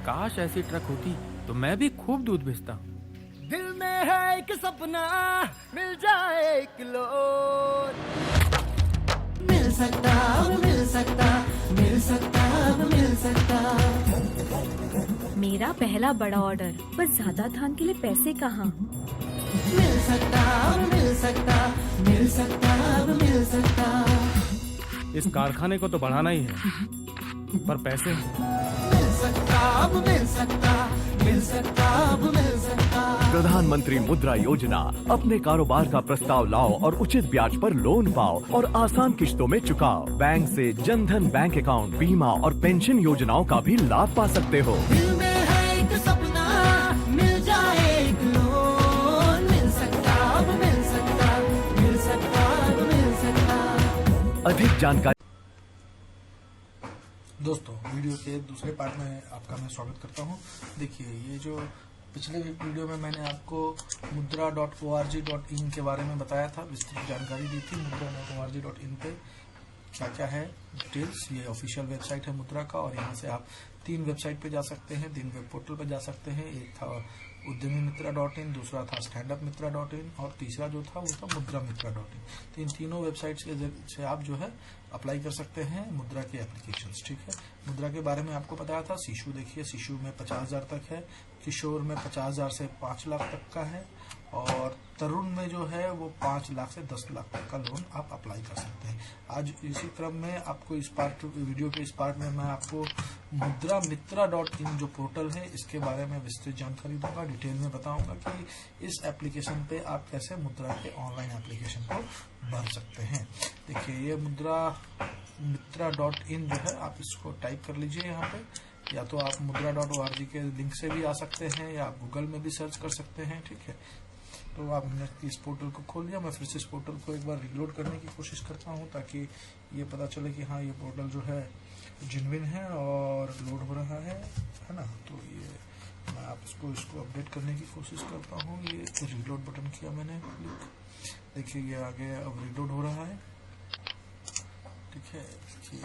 काश ऐसी ट्रक होती तो मैं भी खूब दूध बेचता। दिल में है एक सपना, मिल जाए एक लोन। मिल सकता, मिल सकता, मिल सकता, मिल सकता। मेरा पहला बड़ा ऑर्डर, पर ज्यादा धान के लिए पैसे कहाँ? मिल सकता, मिल सकता, मिल सकता, मिल सकता। इस कारखाने को तो बढ़ाना ही है, पर पैसे मिल सकता, मिल सकता, मिल सकता, मिल सकता। प्रधानमंत्री मुद्रा योजना। अपने कारोबार का प्रस्ताव लाओ और उचित ब्याज पर लोन पाओ और आसान किश्तों में चुकाओ। बैंक से जनधन बैंक अकाउंट, बीमा और पेंशन योजनाओं का भी लाभ पा सकते हो। दिल में है एक सपना, मिल जाए एक लोन। मिल सकता, मिल सकता, मिल सकता, मिल सकता। अधिक जानकारी। दोस्तों, वीडियो के दूसरे पार्ट में आपका मैं स्वागत करता हूं। देखिए, ये जो पिछले वीडियो में मैंने आपको mudra.org.in के बारे में बताया था, विस्तृत जानकारी दी थी। mudra.org.in पे क्या क्या है डिटेल्स। ये ऑफिशियल वेबसाइट है मुद्रा का, और यहाँ से आप 3 वेबसाइट पे जा सकते हैं, 3 वेब पोर्टल पे जा सकते हैं। एक था udyamiMitra.in, दूसरा था standupmitra.in और तीसरा जो था वो था mudramitra.in। तो इन तीनों वेबसाइट से आप जो है अप्लाई कर सकते हैं मुद्रा के एप्लीकेशंस। ठीक है, मुद्रा के बारे में आपको बताया था। शिशु देखिए, शिशु में 50,000 तक है, किशोर में 50,000 से 5 लाख तक का है, और तरुण में जो है वो 5 लाख से 10 लाख तक का लोन आप अप्लाई कर सकते हैं। आज इसी क्रम में आपको इस पार्ट वीडियो के इस पार्ट में मैं आपको mudramitra.in जो पोर्टल है इसके बारे में विस्तृत जानकारी दूंगा, डिटेल में बताऊंगा कि इस एप्लीकेशन पे आप कैसे मुद्रा के ऑनलाइन एप्लीकेशन को भर सकते हैं। देखिए, ये mudramitra.in जो है आप इसको टाइप कर लीजिए यहाँ पे, या तो आप mudra.org के लिंक से भी आ सकते हैं, या आप गूगल में भी सर्च कर सकते हैं। ठीक है, तो आपने इस पोर्टल को खोल लिया। मैं फिर से इस पोर्टल को एक बार रीलोड करने की कोशिश करता हूं, ताकि ये पता चले कि हाँ, ये पोर्टल जो है जेन्युइन है और लोड हो रहा है ना। तो ये मैं आप इसको अपडेट करने की कोशिश करता हूं। ये रीलोड बटन किया मैंने क्लिक, देखिए ये आगे अब रीलोड हो रहा है। ठीक है, देखिए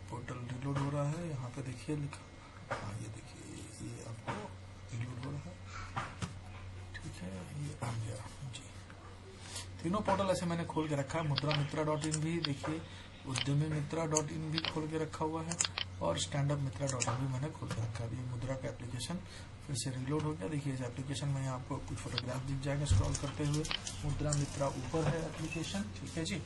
पोर्टल रीलोड हो रहा है। यहाँ पे देखिए लिखा, हाँ ये देखिए ये आपको रीलोड हो रहा है। ठीक है, ये आ गया जी। तीनों पोर्टल ऐसे मैंने खोल के रखा है। mudramitra.in भी देखिए, udyamiMitra.in भी खोल के रखा हुआ है, और standupmitra.in भी मैंने खोल के रखा है। ये मुद्रा का एप्लीकेशन फिर से रीलोड हो गया। देखिए, इस एप्लीकेशन में आपको कुछ फोटोग्राफ दिख जाएंगे स्क्रॉल करते हुए। मुद्रा मित्रा ऊपर है एप्लीकेशन। ठीक है जी,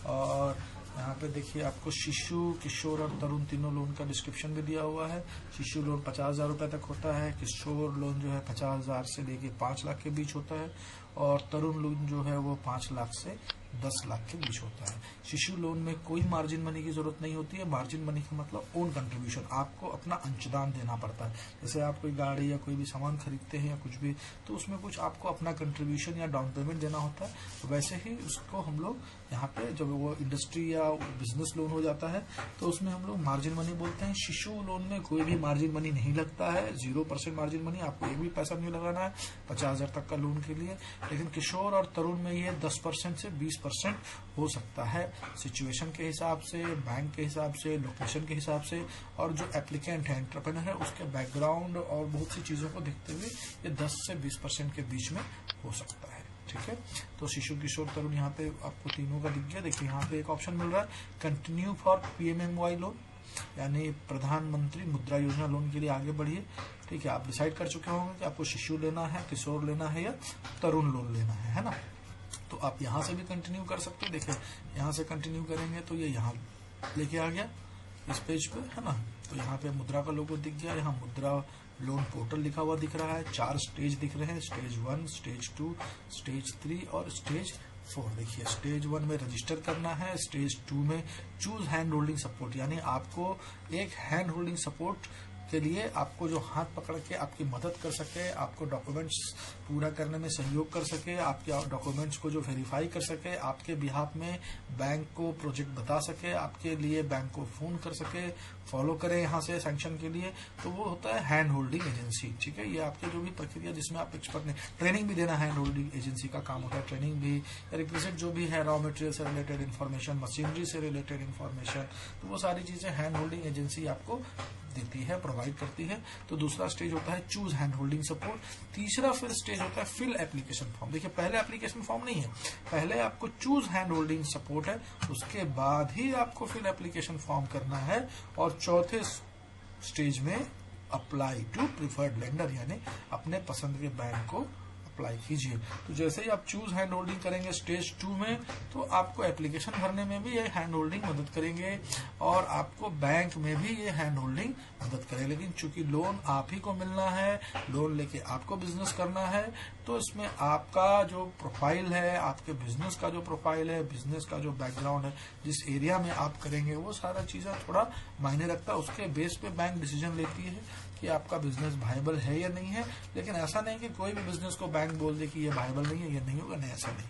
और यहाँ पे देखिए आपको शिशु, किशोर और तरुण तीनों लोन का डिस्क्रिप्शन भी दिया हुआ है। शिशु लोन 50,000 रुपए तक होता है, किशोर लोन जो है 50,000 से लेके 5 लाख के बीच होता है, और तरुण लोन जो है वो 5 लाख से 10 लाख के बीच होता है। शिशु लोन में कोई मार्जिन मनी की जरूरत नहीं होती है। मार्जिन मनी का मतलब ओन कंट्रीब्यूशन, आपको अपना अंशदान देना पड़ता है। जैसे आप कोई गाड़ी या कोई भी सामान खरीदते हैं या कुछ भी, तो उसमें कुछ आपको अपना कंट्रीब्यूशन या डाउन पेमेंट देना होता है। तो वैसे ही उसको हम लोग यहाँ पे जब वो इंडस्ट्री या बिजनेस लोन हो जाता है तो उसमें हम लोग मार्जिन मनी बोलते हैं। शिशु लोन में कोई भी मार्जिन मनी नहीं लगता है, 0% मार्जिन मनी, आपको एक भी पैसा नहीं लगाना है 50,000 तक का लोन के लिए। लेकिन किशोर और तरुण में ये 10% से 20% हो सकता है, सिचुएशन के हिसाब से, बैंक के हिसाब से, लोकेशन के हिसाब से, और जो एप्लीकेंट है, एंटरप्रेन्योर है, उसके बैकग्राउंड और बहुत सी चीजों को देखते हुए ये 10 से 20% के बीच में हो सकता है। ठीक है, तो शिशु, किशोर, तरुण यहाँ पे आपको तीनों का दिख गया। देखिए, यहाँ पे एक ऑप्शन मिल रहा है कंटिन्यू फॉर PMMY लोन, यानी प्रधानमंत्री मुद्रा योजना लोन के लिए आगे बढ़िए। ठीक है, आप डिसाइड कर चुके होंगे कि आपको शिशु लेना है, किशोर लेना है, या तरुण लोन लेना है ना। तो आप यहाँ से भी कंटिन्यू कर सकते हैं। देखिए, यहाँ से कंटिन्यू करेंगे तो ये यहाँ लेके आ गया इस पेज पे, है ना। तो यहाँ पे मुद्रा का लोगो दिख गया, यहाँ मुद्रा लोन पोर्टल लिखा हुआ दिख रहा है। 4 स्टेज दिख रहे हैं, स्टेज 1, स्टेज 2, स्टेज 3 और स्टेज 4। देखिए, स्टेज 1 में रजिस्टर करना है, स्टेज 2 में चूज हैंड होल्डिंग सपोर्ट, यानी आपको एक हैंड होल्डिंग सपोर्ट के लिए आपको जो हाथ पकड़ के आपकी मदद कर सके, आपको डॉक्यूमेंट्स पूरा करने में सहयोग कर सके, आपके डॉक्यूमेंट्स को जो वेरीफाई कर सके, आपके बिहाफ में बैंक को प्रोजेक्ट बता सके, आपके लिए बैंक को फोन कर सके, फॉलो करे यहाँ से सैंक्शन के लिए, तो वो होता है हैंड होल्डिंग एजेंसी। ठीक है, ये आपके जो भी प्रक्रिया जिसमें आप एक्सपर्ट ने ट्रेनिंग भी देना, हैंड होल्डिंग एजेंसी का काम होता है। ट्रेनिंग भी, रिक्विजिट जो भी है, रॉ मटेरियल से रिलेटेड इन्फॉर्मेशन, मशीनरी से रिलेटेड इन्फॉर्मेशन, तो वो सारी चीजें हैंड होल्डिंग एजेंसी आपको देती है, प्रोवाइड करती है। तो दूसरा स्टेज होता है चूज हैंड होल्डिंग सपोर्ट। तीसरा फिर स्टेज होता है फिल एप्लीकेशन फॉर्म। देखिए पहले एप्लीकेशन फॉर्म नहीं है, पहले आपको चूज हैंड होल्डिंग सपोर्ट है, उसके बाद ही आपको फिल एप्लीकेशन फॉर्म करना है। और चौथे स्टेज में अप्लाई टू प्रिफर्ड लेंडर, यानी अपने पसंद के बैंक को अप्लाई कीजिए। तो जैसे ही आप चूज हैंड होल्डिंग करेंगे स्टेज 2 में, तो आपको एप्लीकेशन भरने में भी ये हैंड होल्डिंग मदद करेंगे और आपको बैंक में भी ये हैंड होल्डिंग मदद करेंगे। लेकिन चूंकि लोन आप ही को मिलना है, लोन लेके आपको बिजनेस करना है, तो इसमें आपका जो प्रोफाइल है, आपके बिजनेस का जो प्रोफाइल है, बिजनेस का जो बैकग्राउंड है, जिस एरिया में आप करेंगे, वो सारा चीजें थोड़ा मायने रखता है। उसके बेस पे बैंक डिसीजन लेती है कि आपका बिजनेस वायबल है या नहीं है। लेकिन ऐसा नहीं कि कोई भी बिजनेस को बैंक बोल दे कि ये वायबल नहीं है, ये नहीं होगा, नहीं, ऐसा नहीं।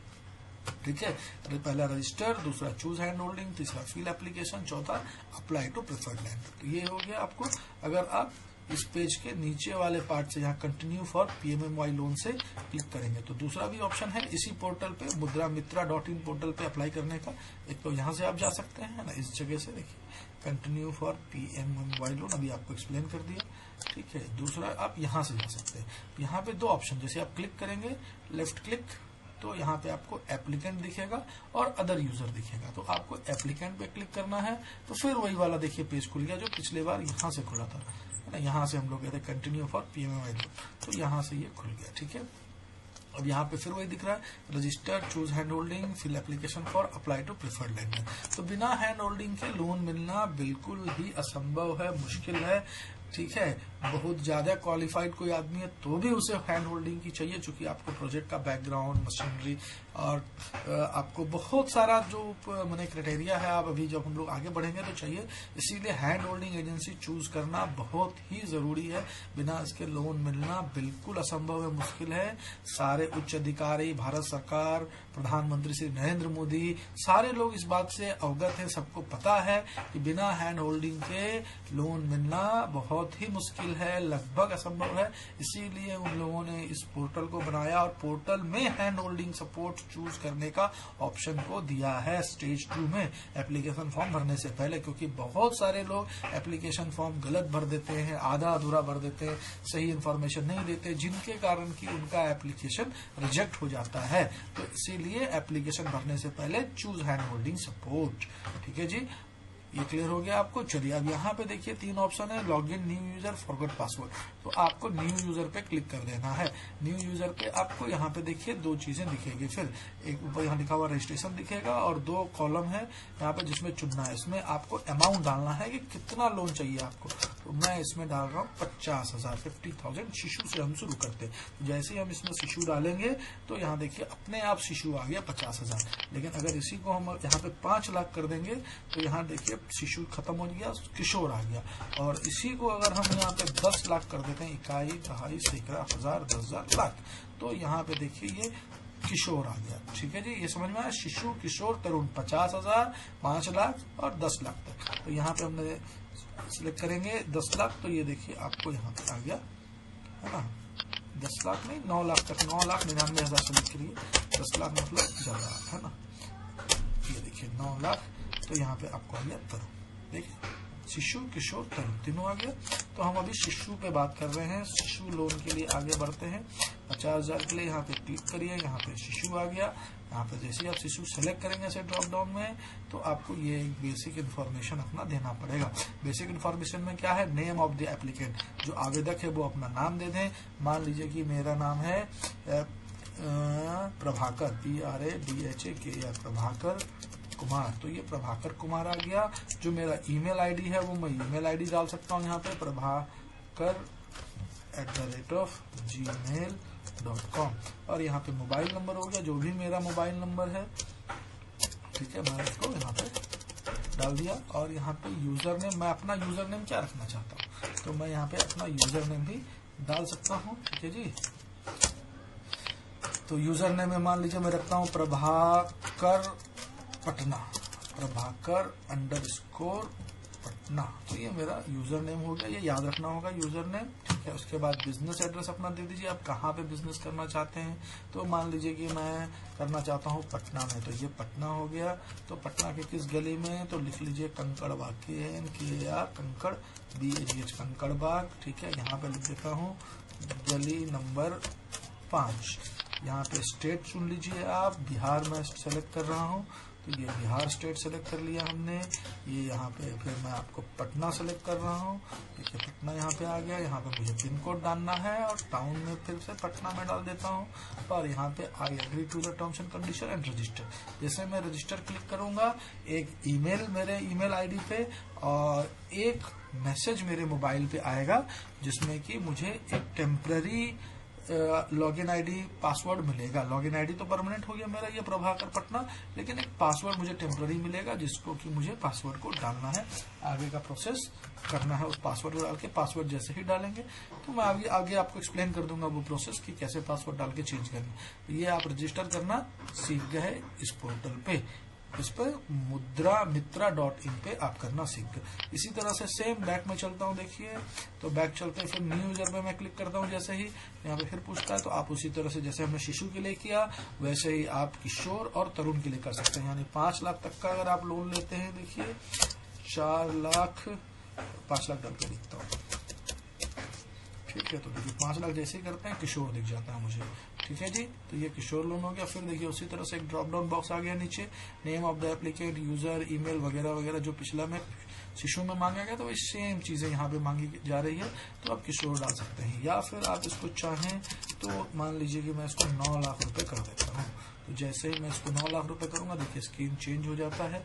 ठीक है, पहला रजिस्टर, दूसरा चूज हैंड होल्डिंग, तीसरा फिल एप्लीकेशन, चौथा अप्लाई टू प्रेफर्ड लैंडर। तो ये हो गया आपको। अगर आप इस पेज के नीचे वाले पार्ट से यहाँ कंटिन्यू फॉर PMMY लोन से क्लिक करेंगे तो दूसरा भी ऑप्शन है इसी पोर्टल पे, mudramitra.in पोर्टल पे अप्लाई करने का। एक तो यहाँ से आप जा सकते हैं ना, इस जगह से देखिए कंटिन्यू फॉर PMMY लोन, अभी आपको एक्सप्लेन कर दिया। ठीक है, दूसरा आप यहाँ से जा सकते हैं। यहाँ पे दो ऑप्शन, जैसे आप क्लिक करेंगे लेफ्ट क्लिक, तो यहाँ पे आपको एप्लीकेंट दिखेगा और अदर यूजर दिखेगा। तो आपको एप्लीकेंट पे क्लिक करना है, तो फिर वही वाला देखिए पेज खुल गया जो पिछले बार यहाँ से खुला था। यहाँ से हम लोग कहते हैं कंटिन्यू फॉर PMMY लोन, तो यहाँ से ये खुल गया। ठीक है, अब यहाँ पे फिर वही दिख रहा है register, choose hand holding, fill application for apply to preferred lender. तो बिना हैंड होल्डिंग के लोन मिलना बिल्कुल ही असंभव है, मुश्किल है। ठीक है, बहुत ज्यादा क्वालिफाइड कोई आदमी है तो भी उसे हैंड होल्डिंग की चाहिए, क्योंकि आपको प्रोजेक्ट का बैकग्राउंड, मशीनरी और आपको बहुत सारा जो मैंने क्राइटेरिया है, आप अभी जब हम लोग आगे बढ़ेंगे तो चाहिए। इसीलिए हैंड होल्डिंग एजेंसी चूज करना बहुत ही जरूरी है। बिना इसके लोन मिलना बिल्कुल असंभव है, मुश्किल है। सारे उच्च अधिकारी, भारत सरकार, प्रधानमंत्री श्री नरेंद्र मोदी, सारे लोग इस बात से अवगत है, सबको पता है कि बिना हैंड होल्डिंग के लोन मिलना बहुत ही मुश्किल है, लगभग असंभव है। इसीलिए उन लोगों ने इस पोर्टल को बनाया और पोर्टल में हैंड होल्डिंग सपोर्ट चूज करने का ऑप्शन को दिया है स्टेज 2 में एप्लीकेशन फॉर्म भरने से पहले, क्योंकि बहुत सारे लोग एप्लीकेशन फॉर्म गलत भर देते हैं, आधा अधूरा भर देते हैं, सही इन्फॉर्मेशन नहीं देते, जिनके कारण कि उनका एप्लीकेशन रिजेक्ट हो जाता है। तो इसीलिए एप्लीकेशन भरने से पहले चूज हैंड होल्डिंग सपोर्ट। ठीक है जी, ये क्लियर हो गया आपको। चलिए अब यहाँ पे देखिए 3 ऑप्शन है, login, new user, forgot password. तो आपको न्यू यूजर पे क्लिक कर देना है। न्यू यूजर पे आपको यहाँ पे देखिए 2 चीजें दिखेगी, फिर एक ऊपर यहाँ लिखा हुआ रजिस्ट्रेशन दिखेगा और 2 कॉलम है यहाँ पे जिसमें चुनना है। इसमें आपको अमाउंट डालना है कि कितना लोन चाहिए आपको। तो मैं इसमें डाल रहा हूँ 50,000, 50,000 शिशु से हम शुरू करते हैं। तो जैसे ही हम इसमें शिशु डालेंगे तो यहाँ देखिए अपने आप शिशु आ गया 50,000। लेकिन अगर इसी को हम यहाँ पे 5 लाख कर देंगे तो यहाँ देखिए शिशु खत्म हो गया, किशोर आ गया। और इसी को अगर हम यहाँ पे 10 लाख कर देते हैं, इकाई, दहाई, सैकड़ा, हजार, 10,000, लाख, तो यहाँ पे देखिए ये किशोर आ गया। ठीक है जी, ये समझ में आया। शिशु, किशोर, तरुण 50,000, 5 लाख और 10 लाख तक। तो यहाँ पे हमने सिलेक्ट करेंगे 10 लाख, तो ये देखिए आपको यहाँ पे आ गया, है ना। 10 लाख नहीं, 9 लाख तक, 9,99,000 सेलेक्ट करिए। 10 लाख मतलब ज्यादा, है ना। ये देखिए 9 लाख, तो यहाँ पे आपको आ गया तरुण। देखिए शिशु, किशोर, तरुण तीनों आ गया। तो हम अभी शिशु पे बात कर रहे हैं, शिशु लोन के लिए आगे बढ़ते हैं। 50,000 के लिए यहाँ पे क्लिक करिए, यहाँ पे शिशु आ गया। यहाँ पे जैसे ही आप शिशु सेलेक्ट करेंगे ऐसे ड्रॉप डाउन में, तो आपको ये बेसिक इन्फॉर्मेशन अपना देना पड़ेगा। बेसिक इन्फॉर्मेशन में क्या है, नेम ऑफ द एप्लीकेंट, जो आवेदक है वो अपना नाम दे दें। मान लीजिए कि मेरा नाम है प्रभाकर, PRABHAKR, प्रभाकर कुमार। तो ये प्रभाकर कुमार आ गया। जो मेरा ईमेल आईडी है वो मैं ईमेल आईडी डाल सकता हूँ यहाँ पे, prabhakar@gmail.com। और यहाँ पे मोबाइल नंबर हो गया, जो भी मेरा मोबाइल नंबर है। ठीक है, मैं इसको यहाँ पे डाल दिया। और यहाँ पे यूजर नेम, मैं अपना यूजर नेम क्या रखना चाहता हूँ, तो मैं यहाँ पे अपना यूजर नेम भी डाल सकता हूँ। ठीक है जी, तो यूजर नेम में मान लीजिए मैं रखता हूँ प्रभाकर पटना, प्रभाकर _ पटना, तो ये मेरा यूजर नेम हो गया, ये याद रखना होगा यूजर नेम, ठीक है। उसके बाद बिजनेस एड्रेस अपना दे दीजिए, आप कहाँ पे बिजनेस करना चाहते हैं। तो मान लीजिए कि मैं करना चाहता हूँ पटना में, तो ये पटना हो गया। तो पटना के किस गली में, तो लिख लीजिए कंकड़ बाग, KNKR कंकड़ BAGH कंकड़ बाग, ठीक है। यहाँ पे लिख देता हूँ गली नंबर 5। यहाँ पे स्टेट चुन लीजिए आप, बिहार में सेलेक्ट कर रहा हूँ, तो ये बिहार स्टेट सेलेक्ट कर लिया हमने। ये यहाँ पे फिर मैं आपको पटना सेलेक्ट कर रहा हूँ, देखिए पटना यहाँ पे आ गया। यहाँ पे मुझे पिन कोड डालना है और टाउन में फिर से पटना में डाल देता हूँ, और यहाँ पे I agree to the terms and condition and register. जैसे मैं रजिस्टर क्लिक करूंगा, एक ईमेल मेरे ईमेल आईडी पे और एक मैसेज मेरे मोबाइल पे आएगा, जिसमें कि मुझे एक टेम्पररी लॉगिन आईडी पासवर्ड मिलेगा। लॉगिन आईडी तो परमानेंट हो गया मेरा, ये प्रभाकर पटना, लेकिन एक पासवर्ड मुझे टेम्पररी मिलेगा, जिसको कि मुझे पासवर्ड को डालना है, आगे का प्रोसेस करना है। उस पासवर्ड को डाल के, पासवर्ड जैसे ही डालेंगे तो मैं आगे आपको एक्सप्लेन कर दूंगा वो प्रोसेस कि कैसे पासवर्ड डाल के चेंज करना। ये आप रजिस्टर करना सीख गए इस पोर्टल पे, इस पर mudramitra.in पे आप करना सीख गए। इसी तरह से सेम बैक में चलता हूँ, देखिए तो बैक चलते हैं, फिर न्यू यूजर पे मैं क्लिक करता हूँ। जैसे ही यहाँ पे फिर पूछता है, तो आप उसी तरह से जैसे हमने शिशु के लिए किया वैसे ही आप किशोर और तरुण के लिए कर सकते हैं। यानी 5 लाख तक का अगर आप लोन लेते हैं, देखिए 4 लाख 5 लाख डाल के लिखता हूँ, ठीक है। तो देखिए 5 लाख जैसे ही करते हैं किशोर दिख जाता है मुझे, ठीक है जी। तो ये किशोर लोन हो गया। फिर देखिए उसी तरह से एक ड्रॉप डाउन बॉक्स आ गया नीचे, name of the applicant, user, email वगैरह वगैरह, जो पिछला में शिशु में मांगा गया, तो वही सेम चीजें यहाँ पे मांगी जा रही है, तो आप किशोर डाल सकते हैं। या फिर आप इसको चाहें तो मान लीजिए कि मैं इसको 9 लाख रुपए कर देता हूँ। तो जैसे ही मैं इसको 9 लाख रुपए करूंगा, देखिए स्क्रीन चेंज हो जाता है,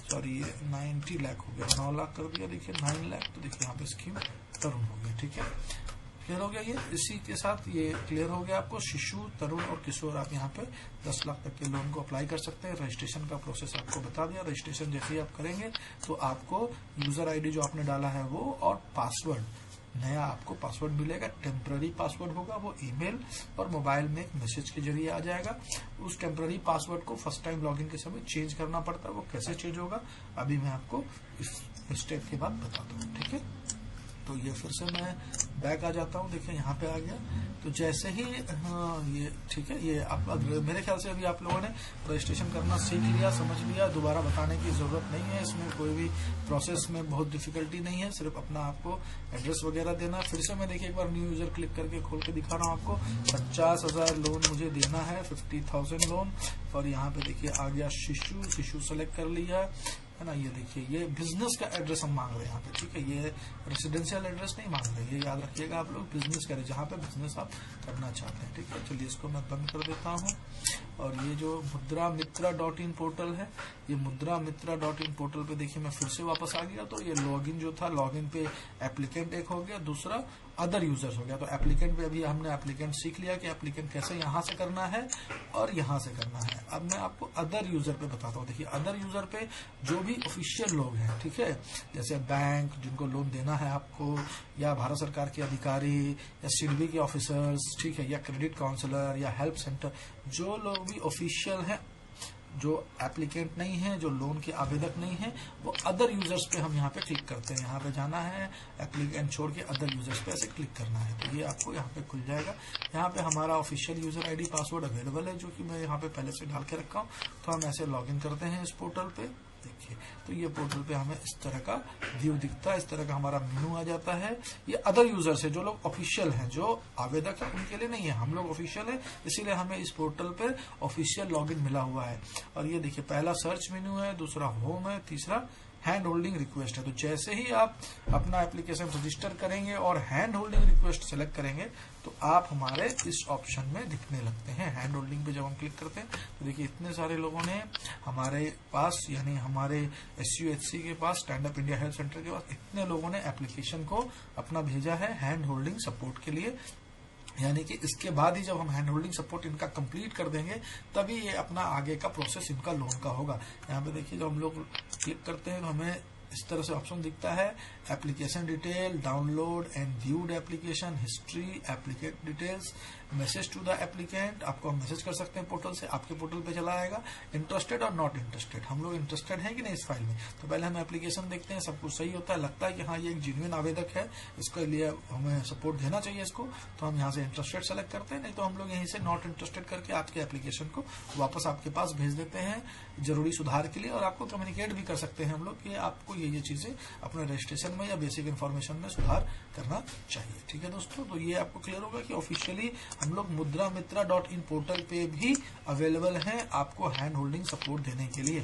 सॉरी ये 90 लाख हो गया, 9 लाख कर दिया, देखिए 9 लाख, तो देखिए यहाँ पे स्कीम तरुण हो गया, ठीक है। क्लियर हो गया ये, इसी के साथ ये क्लियर हो गया आपको। शिशु, तरुण और किशोर आप यहाँ पे 10 लाख तक के लोन को अप्लाई कर सकते हैं। रजिस्ट्रेशन का प्रोसेस आपको बता दिया। रजिस्ट्रेशन जैसे ही आप करेंगे तो आपको यूजर आईडी जो आपने डाला है वो और पासवर्ड, नया आपको पासवर्ड मिलेगा, टेम्पररी पासवर्ड होगा, वो ईमेल और मोबाइल में एक मैसेज के जरिए आ जाएगा। उस टेम्पररी पासवर्ड को फर्स्ट टाइम लॉगिन के समय चेंज करना पड़ता है, वो कैसे चेंज होगा अभी मैं आपको इस स्टेप के बाद बताता हूँ, ठीक है। तो ये फिर से मैं बैक आ जाता हूँ, देखिए यहाँ पे आ गया। तो जैसे ही ये ठीक है, ये आप मेरे ख्याल से अभी आप लोगों ने रजिस्ट्रेशन करना सीख लिया, समझ लिया, दोबारा बताने की जरूरत नहीं है। इसमें कोई भी प्रोसेस में बहुत डिफिकल्टी नहीं है, सिर्फ अपना आपको एड्रेस वगैरह देना। फिर से मैं देखिए एक बार न्यू यूजर क्लिक करके खोल के दिखा रहा हूँ आपको। 50,000 लोन मुझे देना है, 50,000 लोन, और यहाँ पे देखिए आ गया शिशु सेलेक्ट कर लिया है ना। ये देखिए ये बिजनेस का एड्रेस हम मांग रहे हैं यहाँ पे, ठीक है। ये रेसिडेंशियल एड्रेस नहीं मांग रहे, ये याद रखिएगा आप लोग, बिजनेस करें जहाँ पे बिजनेस आप करना चाहते हैं, ठीक है। चलिए इसको मैं बंद कर देता हूँ। और ये जो mudramitra.in पोर्टल है, ये mudramitra.in पोर्टल पे देखिए मैं फिर से वापस आ गया। तो ये लॉगिन जो था, लॉगिन पे एप्लीकेंट एक हो गया, दूसरा अदर यूजर्स हो गया। तो एप्लीकेंट पे अभी हमने एप्लीकेंट सीख लिया कि एप्लीकेंट कैसे यहाँ से करना है और यहाँ से करना है। अब मैं आपको अदर यूजर पे बताता हूँ। देखिए अदर यूजर पे जो भी ऑफिशियल लोग हैं, ठीक है, जैसे बैंक जिनको लोन देना है आपको, या भारत सरकार के अधिकारी, या सिडबी के ऑफिसर्स, ठीक है, या क्रेडिट काउंसलर या हेल्प सेंटर, जो लोग भी ऑफिशियल हैं, जो एप्लीकेंट नहीं है, जो लोन के आवेदक नहीं है, वो अदर यूजर्स पे हम यहाँ पे क्लिक करते हैं। यहाँ पे जाना है, एप्लीकेंट छोड़ के अदर यूजर्स पे ऐसे क्लिक करना है, तो ये आपको यहाँ पे खुल जाएगा। यहाँ पे हमारा official user ID password available है, जो कि मैं यहाँ पे पहले से डाल के रखा हूँ। तो हम ऐसे लॉगिन करते हैं इस पोर्टल पे, देखिए तो ये पोर्टल पे हमें इस तरह का व्यू दिखता है, इस तरह का हमारा मेनू आ जाता है। ये अदर यूजर्स है, जो लोग ऑफिशियल हैं, जो आवेदक है उनके लिए नहीं है, हम लोग ऑफिशियल है, इसीलिए हमें इस पोर्टल पे ऑफिशियल लॉगिन मिला हुआ है। और ये देखिए पहला सर्च मेन्यू है, दूसरा होम है, तीसरा हैंड होल्डिंग रिक्वेस्ट है। तो जैसे ही आप अपना एप्लीकेशन रजिस्टर करेंगे और हैंड होल्डिंग रिक्वेस्ट सेलेक्ट करेंगे तो आप हमारे इस ऑप्शन में दिखने लगते हैं। हैंड होल्डिंग पे जब हम क्लिक करते हैं तो देखिए इतने सारे लोगों ने हमारे पास, यानी हमारे SUHC के पास, stand up India health centre के पास, इतने लोगों ने एप्लीकेशन को अपना भेजा है हैंड होल्डिंग सपोर्ट के लिए। यानी कि इसके बाद ही जब हम हैंड होल्डिंग सपोर्ट इनका कंप्लीट कर देंगे तभी ये अपना आगे का प्रोसेस इनका लोन का होगा। यहाँ पे देखिए जब हम लोग क्लिक करते हैं तो हमें इस तरह से ऑप्शन दिखता है। Application detail, download and viewed application history, applicant details, message to the applicant, आपको हम मैसेज कर सकते हैं पोर्टल से, आपके पोर्टल पे चला आएगा। इंटरेस्टेड और नॉट इंटरेस्टेड, हम लोग इंटरेस्टेड हैं कि नहीं इस फाइल में, तो पहले हम एप्लीकेशन देखते हैं, सब कुछ सही होता है, लगता है कि हाँ ये एक जेन्युइन आवेदक है, इसके लिए हमें सपोर्ट देना चाहिए इसको, तो हम यहाँ से इंटरेस्टेड सेलेक्ट करते हैं, नहीं तो हम लोग यहीं से नॉट इंटरेस्टेड करके आपके एप्लीकेशन को वापस आपके पास भेज देते हैं जरूरी सुधार के लिए। और आपको कम्युनिकेट भी कर सकते हैं हम लोग कि आपको ये चीजें अपने रजिस्ट्रेशन में या बेसिक इन्फॉर्मेशन में सुधार करना चाहिए। ठीक है दोस्तों, तो ये आपको क्लियर होगा कि ऑफिशियली हम लोग mudramitra.in पोर्टल पे भी अवेलेबल हैं आपको हैंड होल्डिंग सपोर्ट देने के लिए।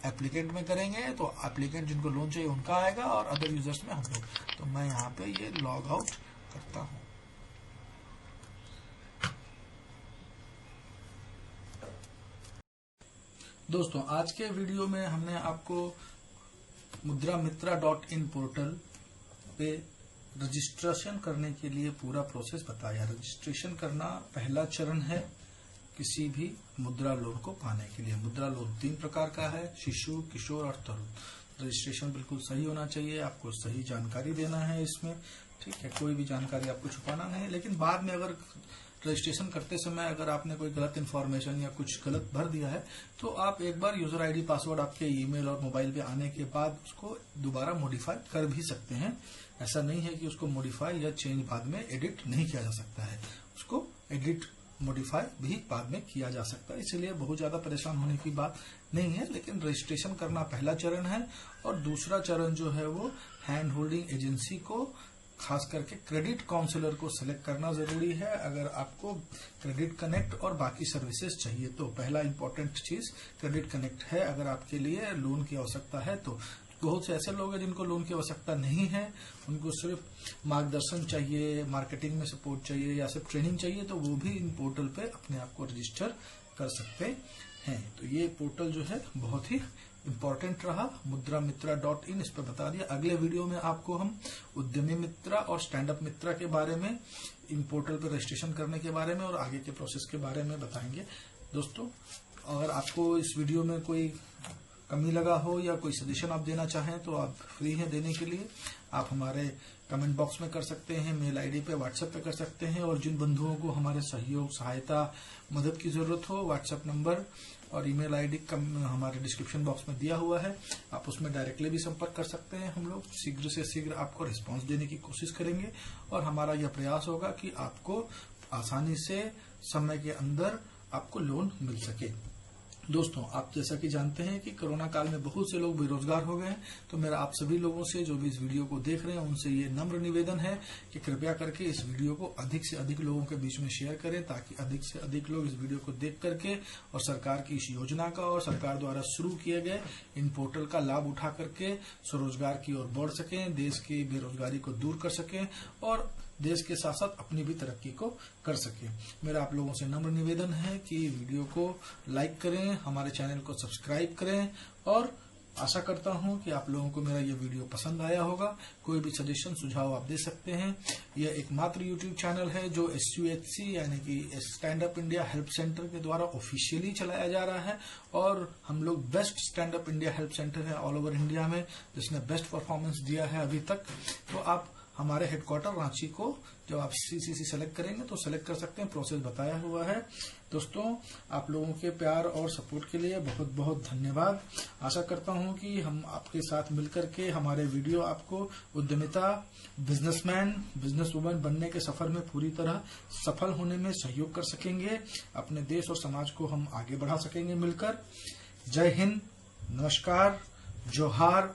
एप्लीकेंट में करेंगे तो एप्लीकेंट जिनको लोन चाहिए उनका आएगा और अदर यूजर्स में हम लोग। तो मैं यहाँ पे ये लॉग आउट करता हूँ। दोस्तों आज के वीडियो में हमने आपको mudramitra.in पोर्टल पे रजिस्ट्रेशन करने के लिए पूरा प्रोसेस बताया। रजिस्ट्रेशन करना पहला चरण है किसी भी मुद्रा लोन को पाने के लिए। मुद्रा लोन 3 प्रकार का है, शिशु, किशोर और तरुण। रजिस्ट्रेशन बिल्कुल सही होना चाहिए, आपको सही जानकारी देना है इसमें, ठीक है, कोई भी जानकारी आपको छुपाना नहीं है। लेकिन बाद में अगर रजिस्ट्रेशन करते समय अगर आपने कोई गलत इन्फॉर्मेशन या कुछ गलत भर दिया है तो आप एक बार यूजर आईडी पासवर्ड आपके ईमेल और मोबाइल पे आने के बाद उसको दोबारा मॉडिफाई कर भी सकते हैं। ऐसा नहीं है कि उसको मॉडिफाई या चेंज बाद में एडिट नहीं किया जा सकता है, उसको एडिट मॉडिफाई भी बाद में किया जा सकता है, इसलिए बहुत ज्यादा परेशान होने की बात नहीं है। लेकिन रजिस्ट्रेशन करना पहला चरण है और दूसरा चरण जो है वो हैंड होल्डिंग एजेंसी को, खास करके क्रेडिट काउंसलर को सिलेक्ट करना जरूरी है। अगर आपको क्रेडिट कनेक्ट और बाकी सर्विसेज चाहिए तो पहला इंपॉर्टेंट चीज क्रेडिट कनेक्ट है। अगर आपके लिए लोन की आवश्यकता है तो बहुत से ऐसे लोग हैं जिनको लोन की आवश्यकता नहीं है, उनको सिर्फ मार्गदर्शन चाहिए, मार्केटिंग में सपोर्ट चाहिए या सिर्फ ट्रेनिंग चाहिए, तो वो भी इन पोर्टल पे अपने आप को रजिस्टर कर सकते हैं। तो ये पोर्टल जो है बहुत ही इम्पोर्टेंट रहा, mudramitra.in, इस पर बता दिया। अगले वीडियो में आपको हम उद्यमी मित्रा और स्टैंड अप मित्रा के बारे में, इन पोर्टल पर रजिस्ट्रेशन करने के बारे में और आगे के प्रोसेस के बारे में बताएंगे। दोस्तों अगर आपको इस वीडियो में कोई कमी लगा हो या कोई सजेशन आप देना चाहें तो आप फ्री हैं देने के लिए। आप हमारे कमेंट बॉक्स में कर सकते हैं, मेल आईडी पे, व्हाट्सएप पे कर सकते हैं। और जिन बंधुओं को हमारे सहयोग, सहायता, मदद की जरूरत हो, व्हाट्सएप नंबर और ईमेल आईडी हमारे डिस्क्रिप्शन बॉक्स में दिया हुआ है, आप उसमें डायरेक्टली भी संपर्क कर सकते हैं। हम लोग शीघ्र से शीघ्र आपको रिस्पांस देने की कोशिश करेंगे और हमारा यह प्रयास होगा कि आपको आसानी से समय के अंदर आपको लोन मिल सके। दोस्तों आप जैसा कि जानते हैं कि कोरोना काल में बहुत से लोग बेरोजगार हो गए हैं, तो मेरा आप सभी लोगों से जो भी इस वीडियो को देख रहे हैं उनसे ये नम्र निवेदन है कि कृपया करके इस वीडियो को अधिक से अधिक लोगों के बीच में शेयर करें, ताकि अधिक से अधिक लोग इस वीडियो को देख करके और सरकार की इस योजना का और सरकार द्वारा शुरू किए गए इन पोर्टल का लाभ उठा करके स्वरोजगार की ओर बढ़ सकें, देश की बेरोजगारी को दूर कर सकें और देश के साथ साथ अपनी भी तरक्की को कर सके। मेरा आप लोगों से नम्र निवेदन है कि वीडियो को लाइक करें, हमारे चैनल को सब्सक्राइब करें और आशा करता हूं कि आप लोगों को मेरा ये वीडियो पसंद आया होगा। कोई भी सजेशन, सुझाव आप दे सकते हैं। यह एकमात्र यूट्यूब चैनल है जो SUHC यानी कि stand up India help centre के द्वारा ऑफिशियली चलाया जा रहा है और हम लोग best stand up India help centre है ऑल ओवर इंडिया में, जिसने बेस्ट परफॉर्मेंस दिया है अभी तक। तो आप हमारे हेडक्वार्टर रांची को जब आप CCC सेलेक्ट करेंगे तो सेलेक्ट कर सकते हैं, प्रोसेस बताया हुआ है। दोस्तों आप लोगों के प्यार और सपोर्ट के लिए बहुत बहुत धन्यवाद। आशा करता हूं कि हम आपके साथ मिलकर के हमारे वीडियो आपको उद्यमिता, बिजनेसमैन, बिजनेस वुमन बनने के सफर में पूरी तरह सफल होने में सहयोग कर सकेंगे। अपने देश और समाज को हम आगे बढ़ा सकेंगे मिलकर। जय हिंद, नमस्कार, जोहार।